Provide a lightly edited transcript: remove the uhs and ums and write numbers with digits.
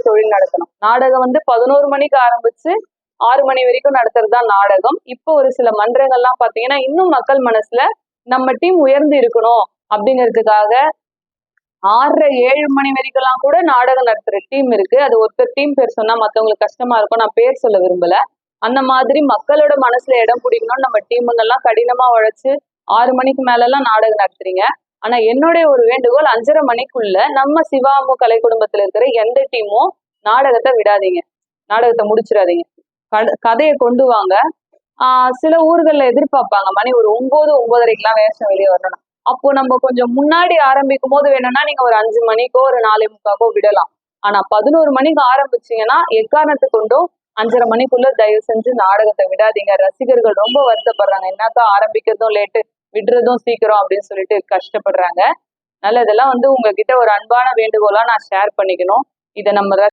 தொழில் நடத்தணும். நாடகம் வந்து 11 மணிக்கு ஆரம்பிச்சு 6 மணி வரைக்கும் நடத்துறது தான் நாடகம். இப்போ ஒரு சில மன்றங்கள்லாம் பாத்தீங்கன்னா இன்னும் மக்கள் மனசுல நம்ம டீம் உயர்ந்து இருக்கணும் அப்படிங்கிறதுக்காக 6:30 7 மணி வரைக்கும் கூட நாடகம் நடத்துற டீம் இருக்கு. அது ஒருத்தர் டீம் பேர் சொன்னா மத்தவங்களுக்கு கஷ்டமா இருக்கும், நான் பேர் சொல்ல விரும்பல. அந்த மாதிரி மக்களோட மனசுல இடம் பிடிக்கணும்னு நம்ம டீமுங்கெல்லாம் கடினமா உழைச்சு 6 மணிக்கு மேல எல்லாம் நாடகம் நடத்துறீங்க. ஆனா என்னுடைய ஒரு வேண்டுகோள் 5:30 மணிக்குள்ள நம்ம சிவாமு கலை குடும்பத்துல இருக்கிற எந்த டீமும் நாடகத்தை விடாதீங்க, நாடகத்தை முடிச்சிடாதீங்க, கதையை கொண்டு வாங்க. சில ஊர்கள்ல எதிர்பார்ப்பாங்க மணி ஒரு 9 9:30க்கெல்லாம் வேஷம் வெளியே வரணும். அப்போ நம்ம கொஞ்சம் முன்னாடி ஆரம்பிக்கும் போது வேணும்னா நீங்க ஒரு 5 மணிக்கோ ஒரு 4:45கோ விடலாம். ஆனா 11 மணிக்கு ஆரம்பிச்சீங்கன்னா எக்காரணத்து கொண்டும் 5:30 மணிக்குள்ள தயவு செஞ்சு நாடகத்தை விடாதீங்க. ரசிகர்கள் ரொம்ப வருத்தப்படுறாங்க, என்னக்கா ஆரம்பிக்கிறதும் லேட்டு விடுறதும் சீக்கிரம் அப்படின்னு சொல்லிட்டு கஷ்டப்படுறாங்க. அதனால இதெல்லாம் வந்து உங்ககிட்ட ஒரு அன்பான வேண்டுகோளா நான் ஷேர் பண்ணிக்கணும். இதை நம்ம